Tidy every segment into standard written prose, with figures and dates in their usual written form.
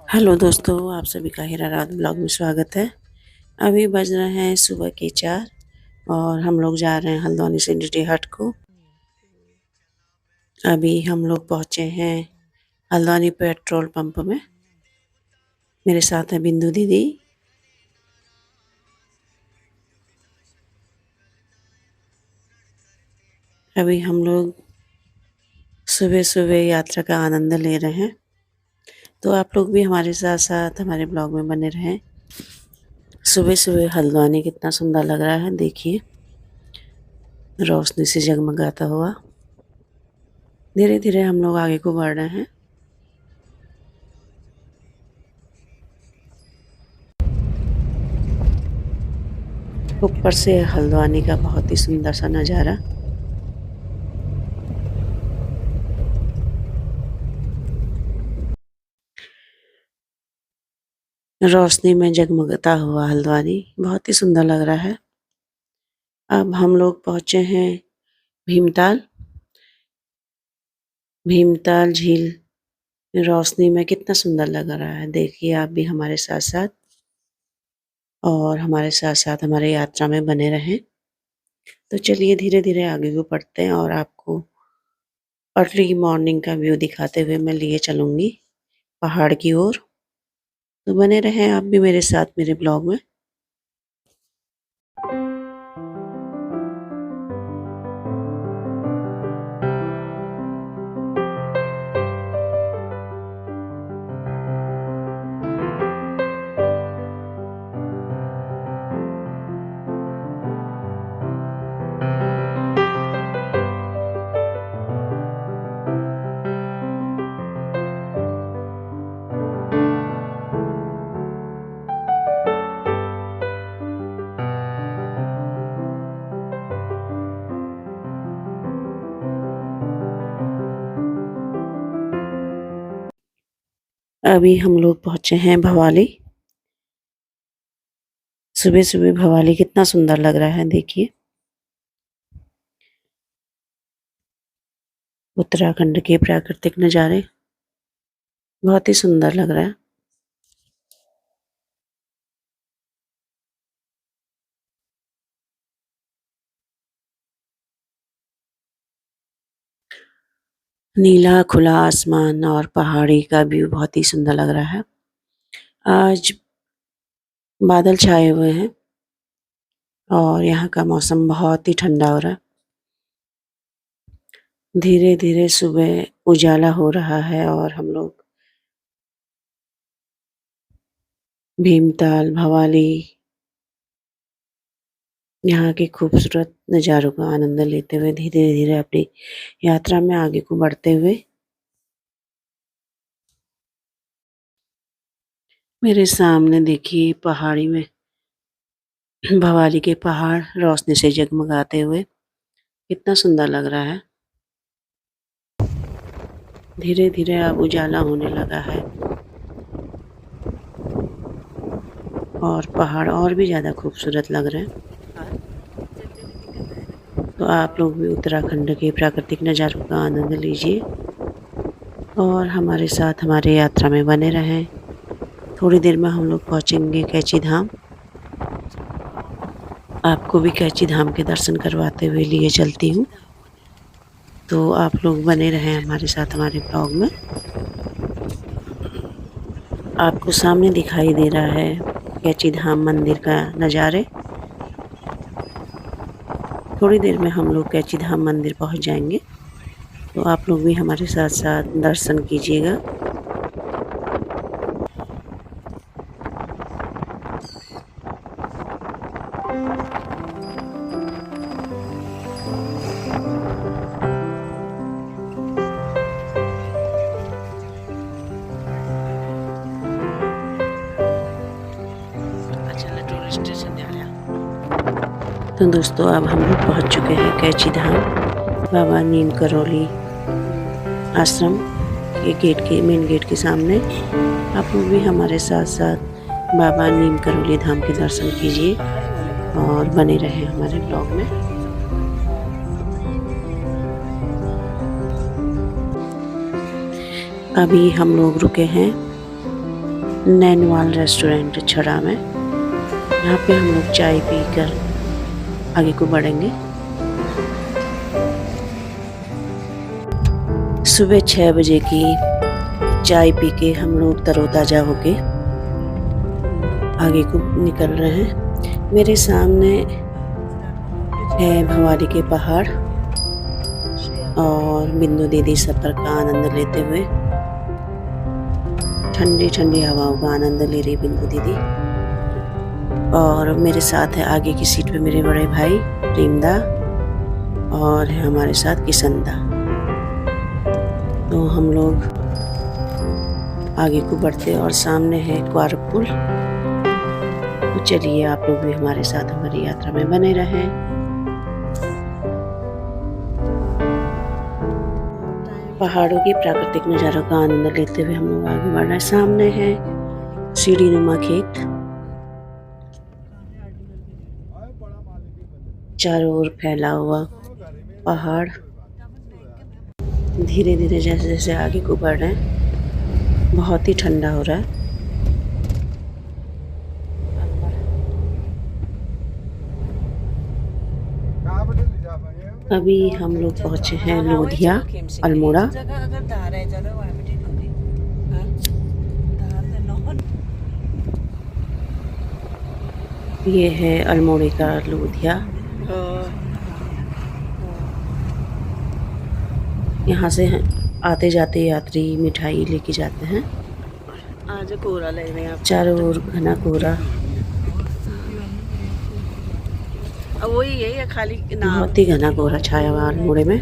Hello दोस्तों, आप सभी का हीरा रात ब्लॉग में स्वागत है। अभी बज रहे हैं सुबह के 4 और हम लोग जा रहे हैं हल्द्वानी से इंडिटी हट को। अभी हम लोग पहुँचे हैं हल्द्वानी पेट्रोल पंप में। मेरे साथ है बिंदु दीदी। अभी हम लोग सुबह सुबह यात्रा का आनंद ले रहे हैं, तो आप लोग भी हमारे साथ साथ हमारे ब्लॉग में बने रहें। सुबह सुबह हल्द्वानी कितना सुंदर लग रहा है, देखिए रोशनी से जगमगाता हुआ। धीरे धीरे हम लोग आगे को बढ़ रहे हैं। ऊपर से हल्द्वानी का बहुत ही सुंदर सा नज़ारा। रोशनी में जगमगता हुआ हल्द्वानी बहुत ही सुंदर लग रहा है। अब हम लोग पहुंचे हैं भीमताल। भीमताल झील रोशनी में कितना सुंदर लग रहा है, देखिए आप भी हमारे साथ साथ और हमारे साथ साथ हमारे यात्रा में बने रहें। तो चलिए धीरे धीरे आगे को बढ़ते हैं और आपको अर्ली मॉर्निंग का व्यू दिखाते हुए मैं लिए चलूंगी पहाड़ की ओर। तो बने रहें आप भी मेरे साथ मेरे ब्लॉग में। अभी हम लोग पहुंचे हैं भवाली। सुबह सुबह भवाली कितना सुंदर लग रहा है, देखिए उत्तराखंड के प्राकृतिक नज़ारे बहुत ही सुंदर लग रहा है। नीला खुला आसमान और पहाड़ी का व्यू बहुत ही सुंदर लग रहा है। आज बादल छाए हुए हैं और यहाँ का मौसम बहुत ही ठंडा हो रहा है। धीरे धीरे सुबह उजाला हो रहा है और हम लोग भीमताल भवाली यहाँ के खूबसूरत नज़ारों का आनंद लेते हुए धीरे धीरे अपनी यात्रा में आगे को बढ़ते हुए मेरे सामने देखिए पहाड़ी में भवाली के पहाड़ रोशनी से जगमगाते हुए कितना सुंदर लग रहा है। धीरे धीरे अब उजाला होने लगा है और पहाड़ और भी ज़्यादा खूबसूरत लग रहे हैं। तो आप लोग भी उत्तराखंड के प्राकृतिक नज़ारों का आनंद लीजिए और हमारे साथ हमारे यात्रा में बने रहें। थोड़ी देर में हम लोग पहुँचेंगे कैची धाम। आपको भी कैची धाम के दर्शन करवाते हुए लिए चलती हूँ, तो आप लोग बने रहें हमारे साथ हमारे ब्लॉग में। आपको सामने दिखाई दे रहा है कैची धाम मंदिर का नज़ारे। थोड़ी देर में हम लोग कैची धाम मंदिर पहुंच जाएंगे, तो आप लोग भी हमारे साथ साथ दर्शन कीजिएगा। तो दोस्तों अब हम लोग पहुँच चुके हैं कैची धाम बाबा नीम करौली आश्रम के गेट के मेन गेट के सामने। आप लोग भी हमारे साथ साथ बाबा नीम करौली धाम के दर्शन कीजिए और बने रहें हमारे ब्लॉग में। अभी हम लोग रुके हैं नैनवाल रेस्टोरेंट छड़ा में। यहाँ पे हम लोग चाय पीकर आगे को बढ़ेंगे। सुबह 6 बजे की चाय पी के हम लोग तरोताज़ा होके आगे को निकल रहे हैं। मेरे सामने है भवाली के पहाड़ और बिंदु दीदी सफ़र का आनंद लेते हुए, ठंडी ठंडी हवाओं का आनंद ले रही बिंदु दीदी। और मेरे साथ है आगे की सीट पे मेरे बड़े भाई रीमदा और है हमारे साथ किसनदा। तो हम लोग आगे को बढ़ते और सामने है क्वार पुल। तो चलिए आप लोग भी हमारे साथ हमारी यात्रा में बने रहें। पहाड़ों की प्राकृतिक नज़ारों का आनंद लेते हुए हम लोग आगे बढ़ रहे हैं। सामने है सीढ़ी नुमा खेत, चारों ओर फैला हुआ पहाड़। धीरे धीरे जैसे जैसे आगे को बढ़ रहे हैं, बहुत ही ठंडा हो रहा है। अभी हम लोग पहुंचे हैं लोधिया अल्मोड़ा। ये है अल्मोड़े का लोधिया। यहाँ से आते जाते यात्री मिठाई लेके जाते हैं। आज कोहरा ले रहे हैं, चारों ओर घना कोहरा। वही यही है, खाली बहुत ही घना कोहरा छाया हुआ अल्मोड़े में।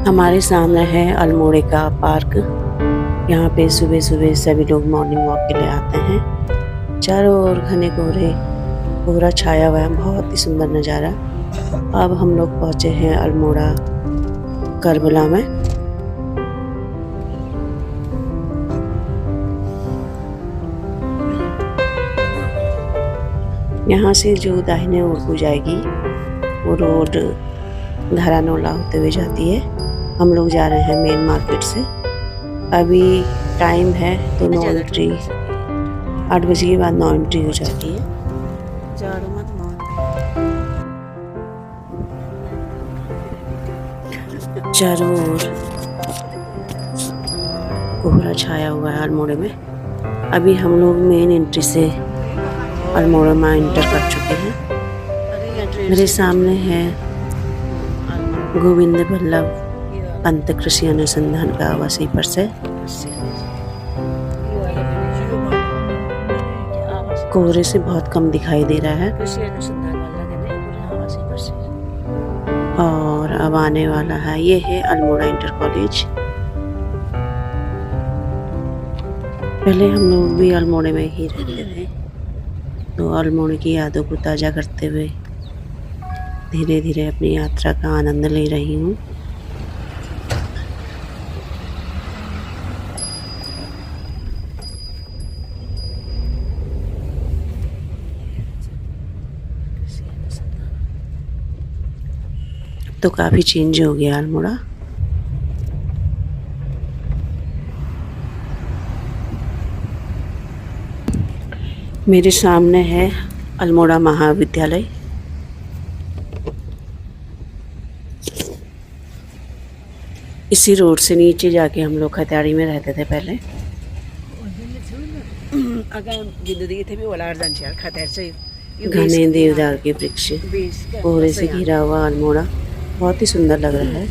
हमारे सामने है अल्मोड़े का पार्क। यहाँ पे सुबह सुबह सभी लोग मॉर्निंग वॉक के लिए आते हैं। चारों ओर घने कोहरा छाया हुआ है, बहुत ही सुंदर नज़ारा। अब हम लोग पहुँचे हैं अल्मोड़ा करबला में। यहाँ से जो दाहिने ओर को जाएगी वो रोड धरानोला होते हुए जाती है। हम लोग जा रहे हैं मेन मार्केट से। अभी टाइम है तो 9 एंट्री, 8 बजे के बाद 9 एंट्री हो जाती है। चारों ओर कोहरा छाया हुआ है अल्मोड़े में। अभी हम लोग मेन एंट्री से अल्मोड़ा में एंटर कर चुके हैं। मेरे सामने है गोविंद बल्लभ पंत कृषि अनुसंधान का आवासीय परिसर। कोहरे से बहुत कम दिखाई दे रहा है और अब आने वाला है। ये है अल्मोड़ा इंटर कॉलेज। पहले हम लोग भी अल्मोड़े में ही रहते थे, तो अल्मोड़े की यादों को ताज़ा करते हुए धीरे धीरे अपनी यात्रा का आनंद ले रही हूँ। तो काफ़ी चेंज हो गया अल्मोड़ा। मेरे सामने है अल्मोड़ा महाविद्यालय। इसी रोड से नीचे जाके हम लोग खतियाड़ी में रहते थे पहले। घने देवदार के वृक्ष, कोहरे से घिरा हुआ अल्मोड़ा बहुत ही सुंदर लग रहा है।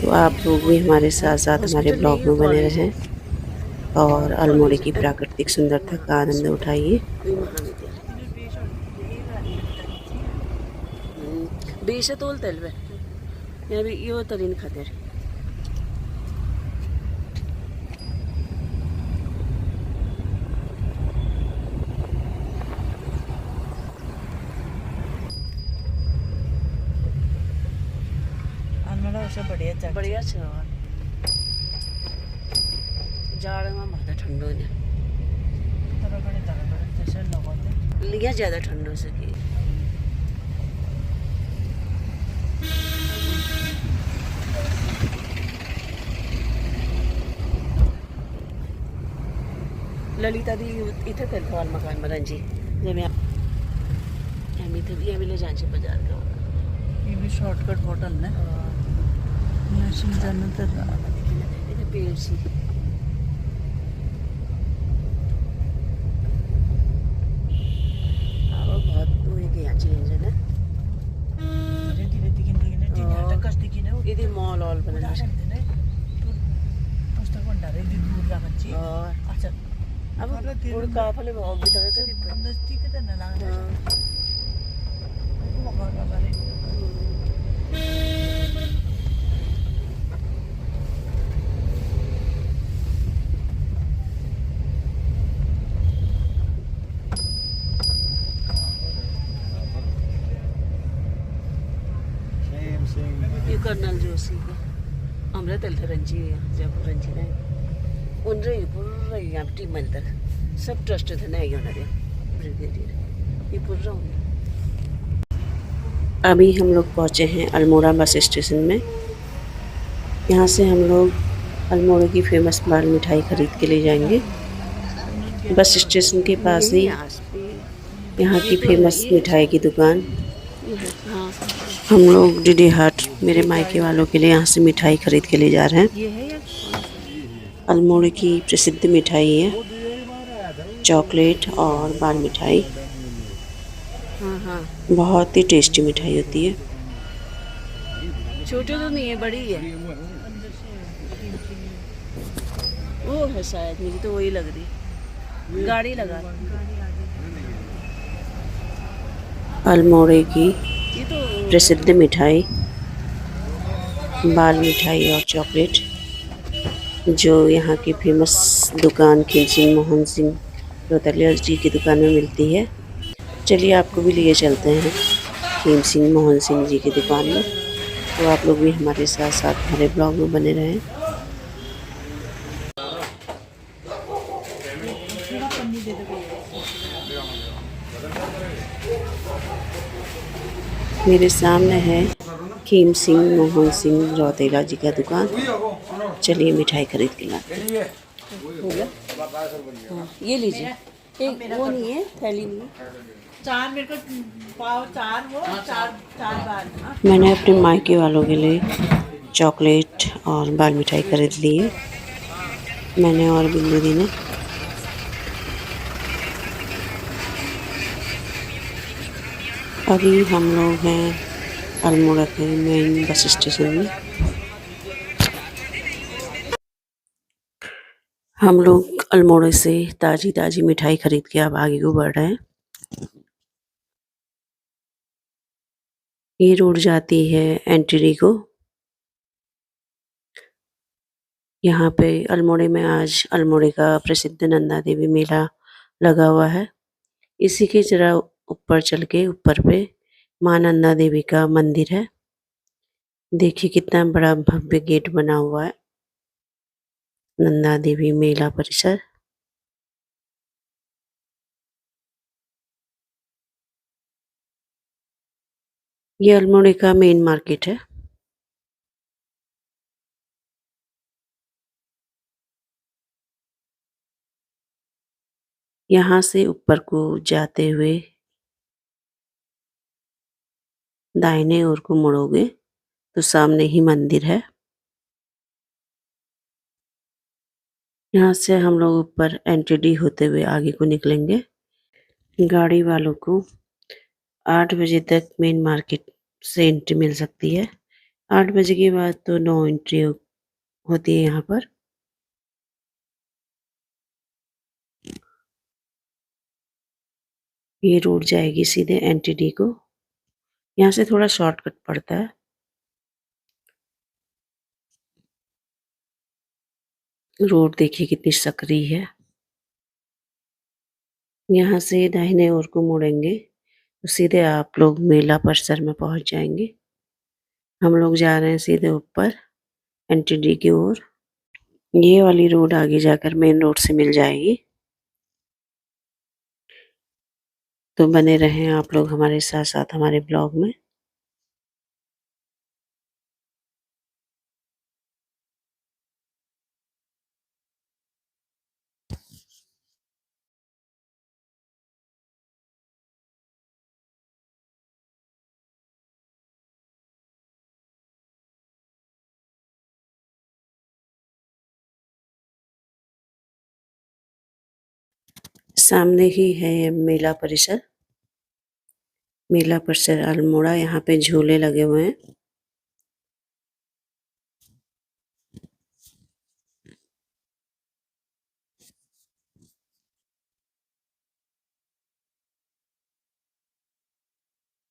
तो आप लोग भी हमारे साथ साथ हमारे ब्लॉग में बने रहें और अल्मोड़े की प्राकृतिक सुंदरता का आनंद उठाइए। बढ़िया छ जाडोमा भन्दा ठन्डो होइन लिया ज्यादा ठन्डो छ कि ललिता दी इथे थे हॉल मकान में रंजी जब हामी त हामीले जान्छौँ बजार का ये भी शॉर्टकट होटल है यहाँ से जाना तो इथे पेड़ सी अब बहुत उयो के यहाँ चेंज है ना धीरे धीरे दिखिन यहाँ कस दिखिन हो यदि मॉल ऑल बना पुस्तक भण्डार एक दिन दूर जान्छ अच्छा अब उड़का फले अघि त कति नजदीक त नलाग्छ यो कर्नल जोशी को हाम्रो तल रंजी जब रंजी नै उनरे पूरा यहाँ टीम में तक सब ट्रस्ट थे ना ये ब्रिगेडियर ये पूरा अभी हम लोग पहुँचे हैं अल्मोड़ा बस स्टेशन में। यहाँ से हम लोग अल्मोड़ा की फेमस बाल मिठाई खरीद के ले जाएंगे। बस स्टेशन के पास ही यहाँ की फेमस मिठाई की दुकान। हम लोग डीडी हाट मेरे मायके वालों के लिए यहाँ से मिठाई खरीद के ले जा रहे हैं। अल्मोड़ा की प्रसिद्ध मिठाई है चॉकलेट और बाल मिठाई। बहुत ही टेस्टी मिठाई होती है। छोटे तो नहीं है बड़ी है वो है शायद मुझे तो वही लग रही गाड़ी लगा अल्मोड़ा की प्रसिद्ध मिठाई बाल मिठाई और चॉकलेट जो यहाँ की फेमस दुकान खीम सिंह मोहन सिंह रोहतलिया जी की दुकान में मिलती है। चलिए आपको भी लिए चलते हैं खीम सिंह मोहन सिंह जी की दुकान में। तो आप लोग भी हमारे साथ साथ हमारे ब्लॉग में बने रहें। मेरे सामने है खीम सिंह मोहन सिंह रौतेला जी का दुकान। चलिए मिठाई खरीद के लाते हैं। हो गया ये लीजिए एक वो नहीं है थैली नहीं चार मेरे को पाव चार हो चार बार मैंने अपने मायके वालों के लिए चॉकलेट और बाल मिठाई खरीद ली है मैंने और बिंदु दी ने। अभी हम लोग हैं अल्मोड़ा के मेन बस स्टेशन में। हम लोग अल्मोड़ा से ताज़ी ताज़ी मिठाई खरीद के अब आगे को बढ़ रहे हैं। ये रोड जाती है एंट्री को। यहाँ पे अल्मोड़ा में आज अल्मोड़ा का प्रसिद्ध नंदा देवी मेला लगा हुआ है। इसी के जरा ऊपर चल के ऊपर पे माँ नंदा देवी का मंदिर है। देखिए कितना बड़ा भव्य गेट बना हुआ है। नंदा देवी मेला परिसर। ये अल्मोड़ा का मेन मार्केट है। यहाँ से ऊपर को जाते हुए दाहिने ओर को मुड़ोगे तो सामने ही मंदिर है। यहाँ से हम लोग ऊपर एंट्री होते हुए आगे को निकलेंगे। गाड़ी वालों को 8 बजे तक मेन मार्केट से एंट्री मिल सकती है। 8 बजे के बाद तो नो एंट्री होती है यहाँ पर। ये रोड जाएगी सीधे एनटीडी को। यहाँ से थोड़ा शॉर्टकट पड़ता है। रोड देखिए कितनी सकरी है। यहाँ से दाहिने ओर को मुड़ेंगे तो सीधे आप लोग मेला परिसर में पहुंच जाएंगे। हम लोग जा रहे हैं सीधे ऊपर एनटीडी की ओर। ये वाली रोड आगे जाकर मेन रोड से मिल जाएगी। तो बने रहें आप लोग हमारे साथ साथ हमारे ब्लॉग में। सामने ही है मेला परिसर। मेला परिसर अल्मोड़ा। यहाँ पे झूले लगे हुए हैं।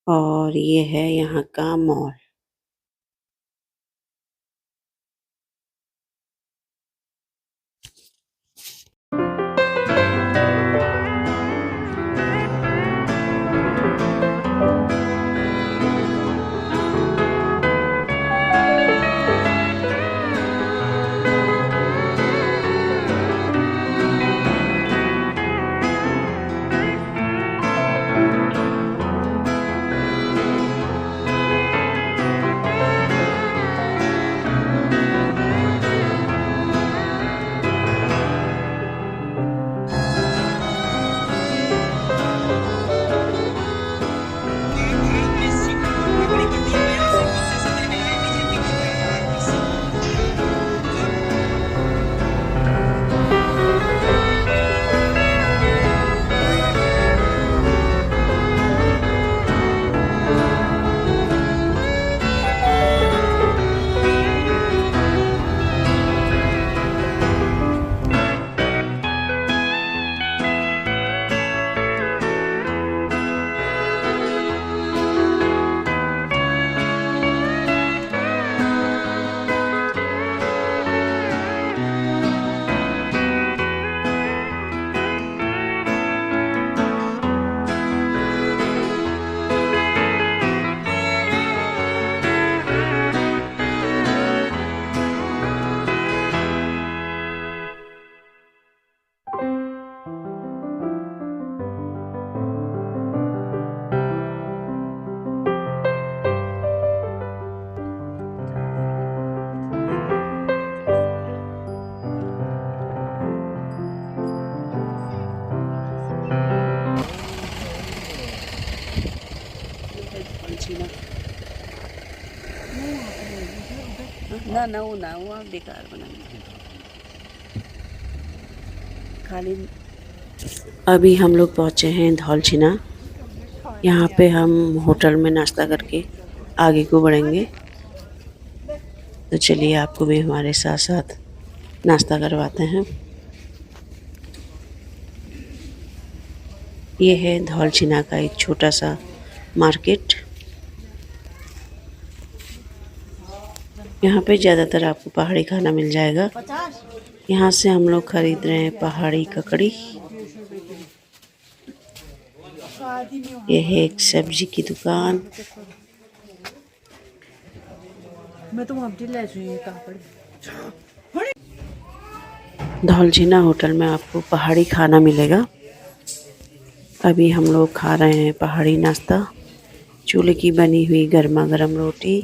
और ये है यहाँ का मॉल। ना वो बेकार बनाना खाली। अभी हम लोग पहुँचे हैं धौलछिना। यहाँ पे हम होटल में नाश्ता करके आगे को बढ़ेंगे। तो चलिए आपको भी हमारे साथ साथ नाश्ता करवाते हैं। ये है धौलछिना का एक छोटा सा मार्केट। यहाँ पे ज़्यादातर आपको पहाड़ी खाना मिल जाएगा। यहाँ से हम लोग खरीद रहे हैं पहाड़ी ककड़ी। ये है एक सब्जी की दुकान। मैं तो धौलछिना होटल में आपको पहाड़ी खाना मिलेगा। अभी हम लोग खा रहे हैं पहाड़ी नाश्ता। चूल्हे की बनी हुई गर्मा गर्म रोटी,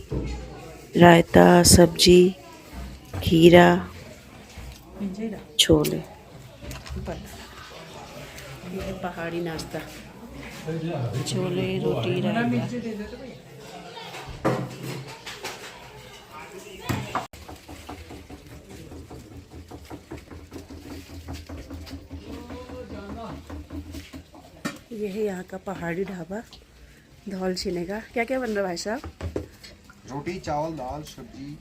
रायता, सब्जी, खीरा, छोले। ये है पहाड़ी नाश्ता, छोले, रोटी, रायता। ये है यहाँ का पहाड़ी ढाबा धौलछिने का। क्या क्या बन रहा है भाई साहब? रोटी, चावल, दाल, सब्जी,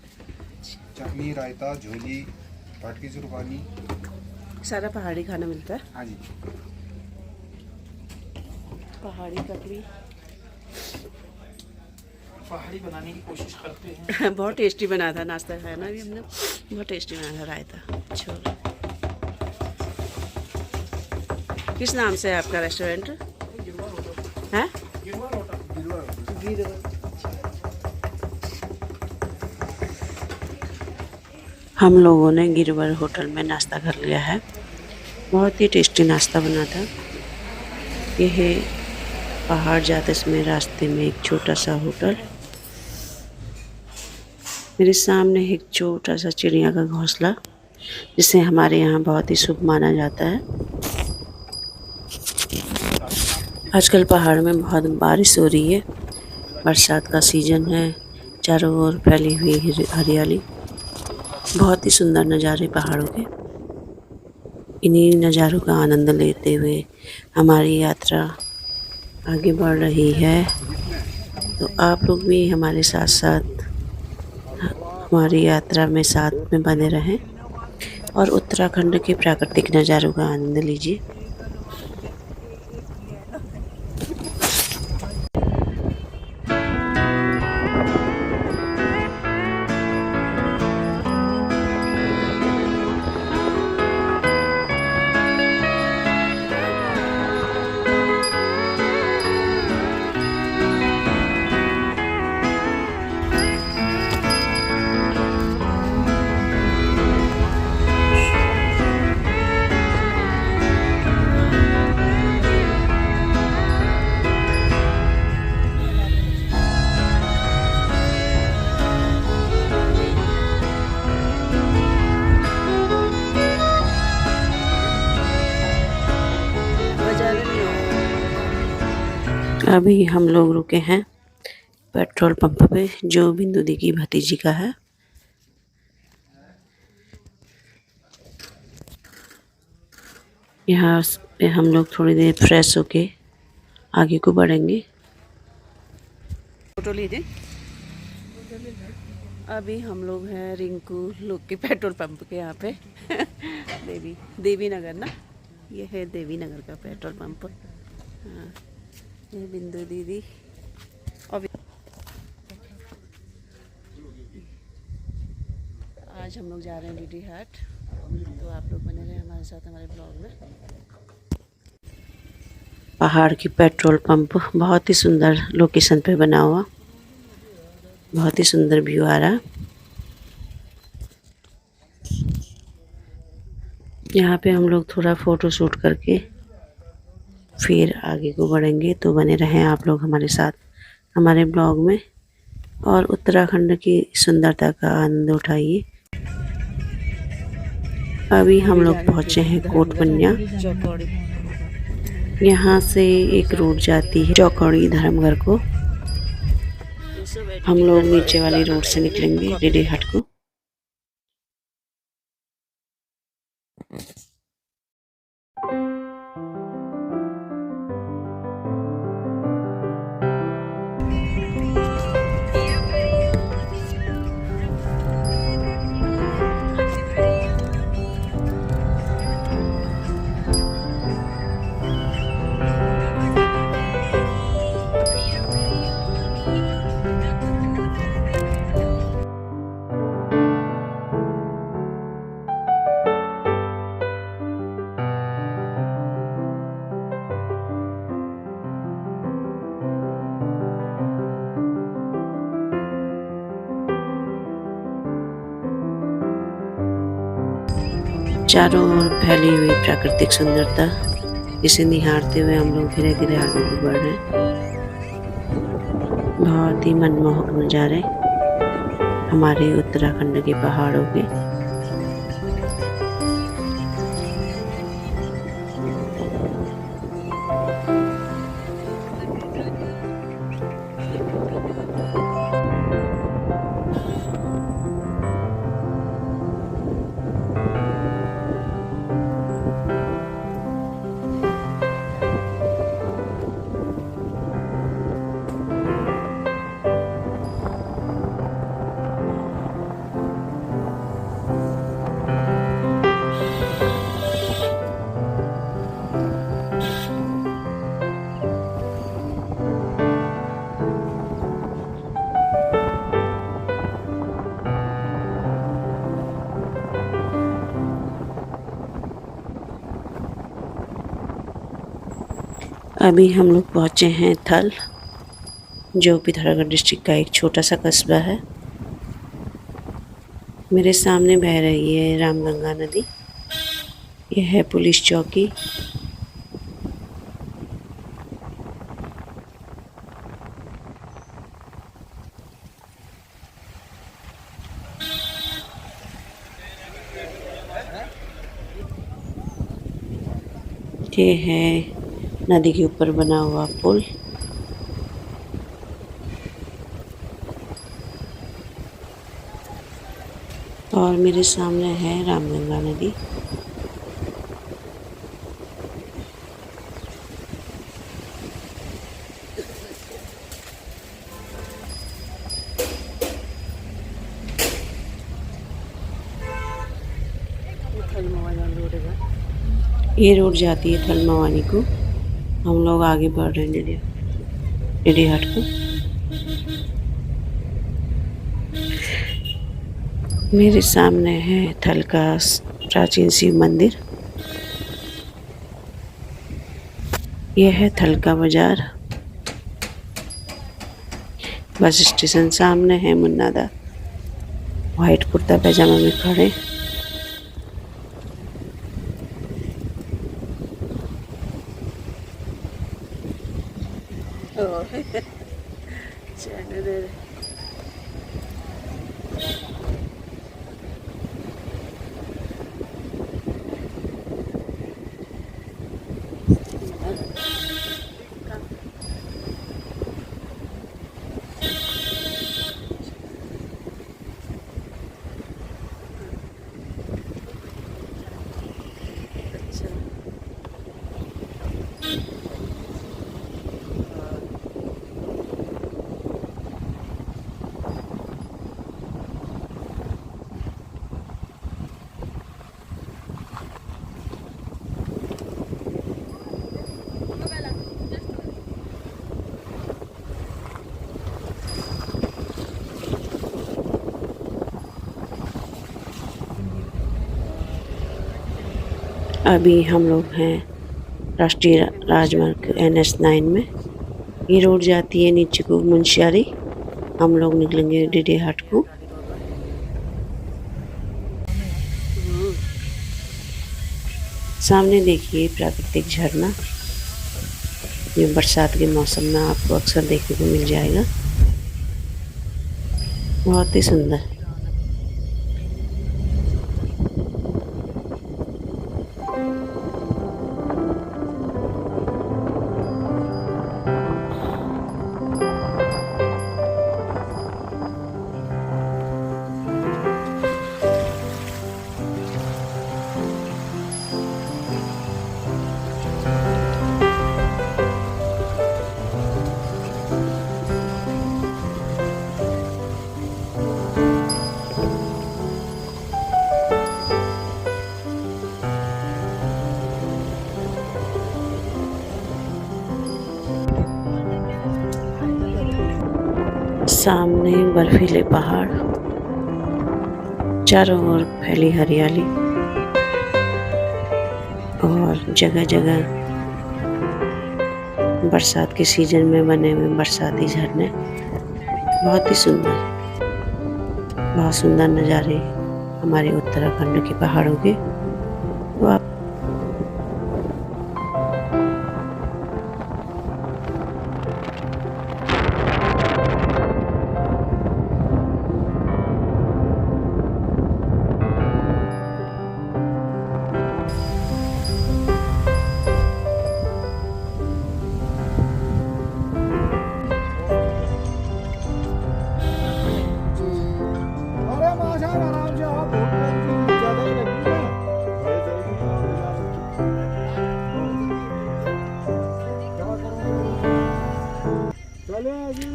चटनी, रायता, झोली, पाटकी सुरबानी, सारा पहाड़ी खाना मिलता है। हाँ जी। पहाड़ी ककड़ी पहाड़ी बनाने की कोशिश करते हैं। बहुत टेस्टी बना था नाश्ता, खाया ना अभी हमने, बहुत टेस्टी बना था। रायता, छोले। किस नाम से है आपका रेस्टोरेंट? है हम लोगों ने गिरवर होटल में नाश्ता कर लिया है। बहुत ही टेस्टी नाश्ता बना था। ये है पहाड़ जाते समय रास्ते में एक छोटा सा होटल। मेरे सामने एक छोटा सा चिड़िया का घोंसला, जिसे हमारे यहाँ बहुत ही शुभ माना जाता है। आजकल पहाड़ में बहुत बारिश हो रही है, बरसात का सीज़न है, चारों ओर फैली हुई हरियाली, बहुत ही सुंदर नज़ारे पहाड़ों के। इन्हीं नज़ारों का आनंद लेते हुए हमारी यात्रा आगे बढ़ रही है। तो आप लोग भी हमारे साथ साथ हमारी यात्रा में साथ में बने रहें और उत्तराखंड के प्राकृतिक नज़ारों का आनंद लीजिए। अभी हम लोग रुके हैं पेट्रोल पंप पे, जो बिंदु दी की भतीजी का है। यहाँ पे हम लोग थोड़ी देर फ्रेश होके आगे को बढ़ेंगे। फोटो लीजिए। अभी हम लोग हैं रिंकू लोग के पेट्रोल पंप के यहाँ पे देवी नगर ना, ये है देवी नगर का पेट्रोल पंप। हाँ, ये बिंदु दीदी। और आज हम लोग जा रहे हैं डीडी हाट, तो आप लोग बने रहे हमारे साथ हमारे ब्लॉग में। पहाड़ की पेट्रोल पंप बहुत ही सुंदर लोकेशन पे बना हुआ, बहुत ही सुंदर व्यू आ रहा। यहाँ पे हम लोग थोड़ा फ़ोटो शूट करके फिर आगे को बढ़ेंगे। तो बने रहें आप लोग हमारे साथ हमारे ब्लॉग में और उत्तराखंड की सुंदरता का आनंद उठाइए। अभी हम लोग पहुँचे हैं कोटपन्या। यहाँ से एक रोड जाती है चौकड़ी धर्मघर को। हम लोग नीचे वाली रोड से निकलेंगे डीडी हाट को। चारों ओर फैली हुई प्राकृतिक सुंदरता, इसे निहारते हुए हम लोग धीरे धीरे आगे बढ़ रहे हैं। बहुत ही मनमोहक नज़ारे हमारे उत्तराखंड के पहाड़ों के। अभी हम लोग पहुँचे हैं थल, जो पिथौरागढ़ डिस्ट्रिक्ट का एक छोटा सा कस्बा है। मेरे सामने बह रही है रामगंगा नदी। यह है पुलिस चौकी। ये है नदी के ऊपर बना हुआ पुल। और मेरे सामने है रामगंगा नदी। ये रोड जाती है थलमवानी को। हम लोग आगे बढ़ रहे हैं डीडी हाट को। मेरे सामने है थल का प्राचीन शिव मंदिर। यह है थल का बाजार। बस स्टेशन सामने है। मुन्नादा वाइट कुर्ता पैजामा में खड़े। अभी हम लोग हैं राष्ट्रीय राजमार्ग NH9 में। ये रोड जाती है नीचे को मुंशियारी। हम लोग निकलेंगे डीडी हाट को। सामने देखिए प्राकृतिक झरना। ये बरसात के मौसम में आपको अक्सर देखने को मिल जाएगा। बहुत ही सुंदर। सामने बर्फीले पहाड़, चारों ओर फैली हरियाली और जगह जगह बरसात के सीजन में बने हुए बरसाती झरने। बहुत ही सुंदर, बहुत सुंदर नज़ारे हमारे उत्तराखंड के पहाड़ों के। वो आप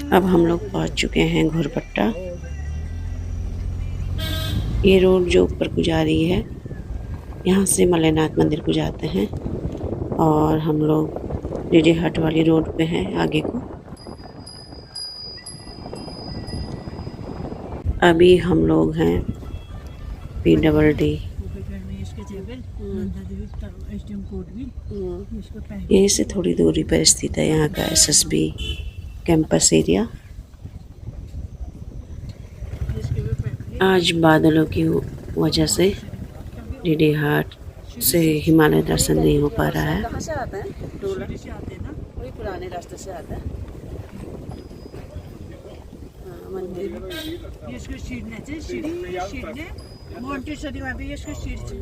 अब हम लोग पहुंच चुके हैं घोरपट्टा। ये रोड जो ऊपर को जा रही है, यहाँ से मलयनाथ मंदिर को जाते हैं और हम लोग डीडी हाट वाली रोड पे हैं आगे को। अभी हम लोग हैं PWD। यहीं से थोड़ी दूरी पर स्थित है यहाँ का SSB कैंपस एरिया। आज बादलों की वजह से डीडी हाट से हिमालय दर्शन नहीं हो पा रहा है। कहाँ से आते हैं? डोला से आते हैं ना, वही पुराने रास्ते से आता है। मंदिर यसको सिँड्ने चाहिँ सिँड्ने मोन्टेसरी वहाँ पे यसको सिँड्छ।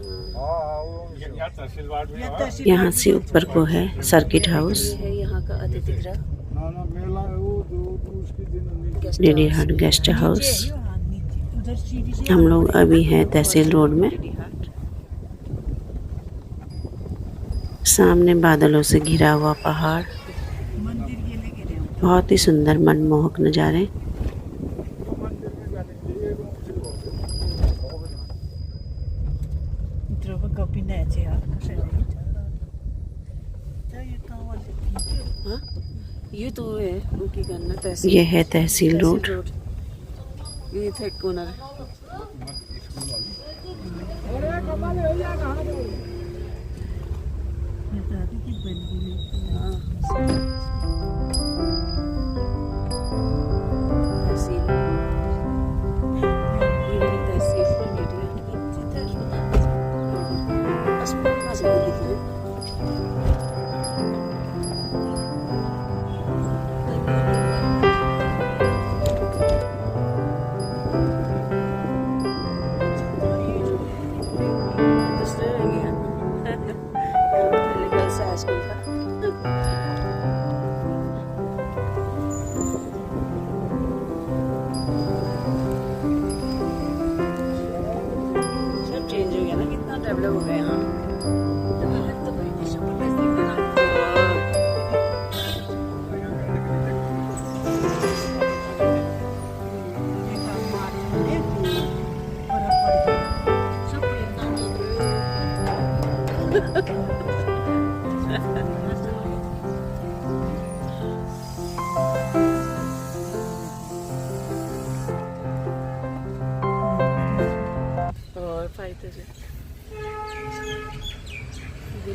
यहाँ से ऊपर को है सर्किट हाउस है, यहाँ का अतिथि गृह डीडी हाट गेस्ट हाउस। उधर सीढ़ी से हम लोग अभी हैं तहसील रोड में। सामने बादलों से घिरा हुआ पहाड़, मंदिर के लिए गिरे हम। बहुत ही सुंदर मनमोहक नज़ारे। इत्रको कपी नै चाहिँ यार कसैले यो कहाँ हाँ? ये तो है उनकी करना तहसील। ये है तहसील रोड। ये थे कोनर। चेंज हो गया ना, कितना डेवलप हो गया यहाँ। और फायदे से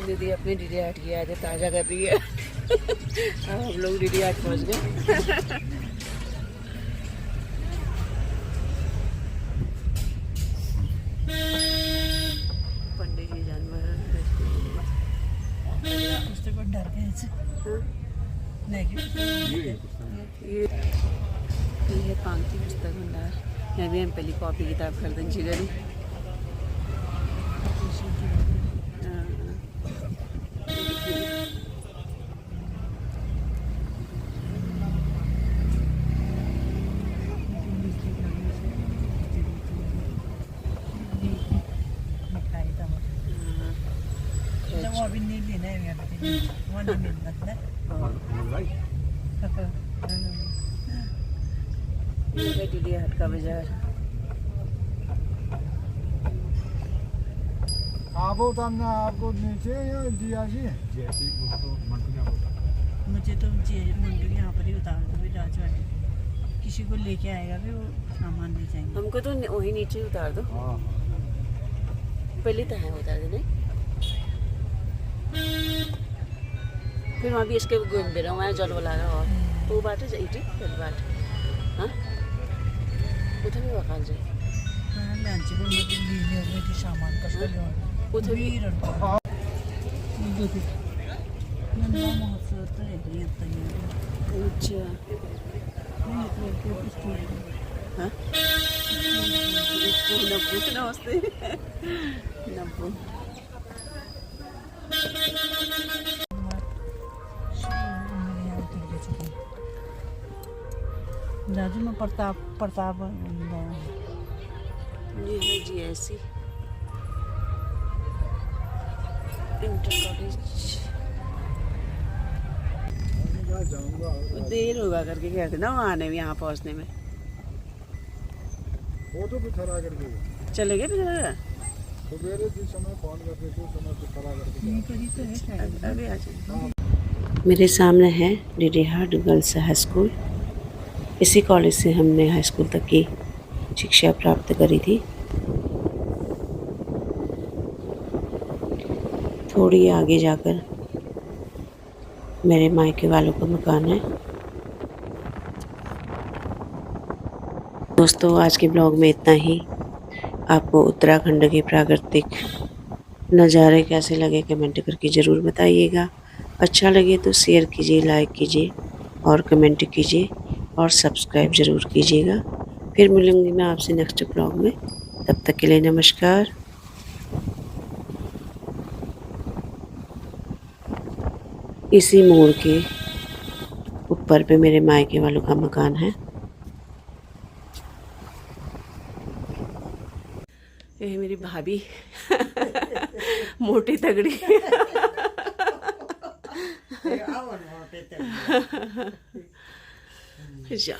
दीदी अपने डीडी हाट की यादें ताज़ा कर रही है। अब हम लोग डीडी हाट पहुँच गए। पंडित जी जानवर पुस्तक डर गए ये पांगती पुस्तक भंडार। यहाँ भी हम पहली कॉपी किताब खरीदन छी गरी। वो अभी नहीं लेना है यहाँ पे, वो नहीं मिलना है। ये है डीडी हाट का बाजार। आप उतारना आपको नीचे या दिया जी मुझे तो मंडू यहाँ पर ही उतार दो भी राज वाले, किसी को लेके आएगा भी वो सामान ले जाएंगे। हमको तो वही नीचे उतार दो। पहले तो है उतार देने, फिर वहाँ भी इसके घूम दे रहा हूँ, वहाँ जल बोला रहा और वो बात है जाइए पहली बात। हाँ उधर भी वकाल जाए लंच को मतलब लीने होने की सामान कसम ले उधर भी नन्ना महोत्सव तो है ही आता है। अच्छा नहीं तो कुछ तो हाँ नब्बू नमस्ते नब्बू। राजू में प्रताप ये है GSC इंटर कॉलेज। देर होगा करके कहते ना वहाँ आने में, यहाँ पहुँचने में। फोटो भी खड़ा करके चले गए फिर सवेरे जिस समय फोन करते थे उस समय पे खड़ा करके यहीं पर ही तो है शायद। अभी आ जाए। मेरे सामने है डीडी हाट गर्ल्स हाई स्कूल। इसी कॉलेज से हमने हाई स्कूल तक की शिक्षा प्राप्त करी थी। थोड़ी आगे जाकर मेरे मायके वालों का मकान है। दोस्तों आज के ब्लॉग में इतना ही। आपको उत्तराखंड के प्राकृतिक नज़ारे कैसे लगे कमेंट करके ज़रूर बताइएगा। अच्छा लगे तो शेयर कीजिए, लाइक कीजिए और कमेंट कीजिए और सब्सक्राइब ज़रूर कीजिएगा। फिर मिलूँगी मैं आपसे नेक्स्ट ब्लॉग में, तब तक के लिए नमस्कार। इसी मोड़ के ऊपर पे मेरे मायके वालों का मकान है। ये मेरी भाभी मोटी तगड़ी जा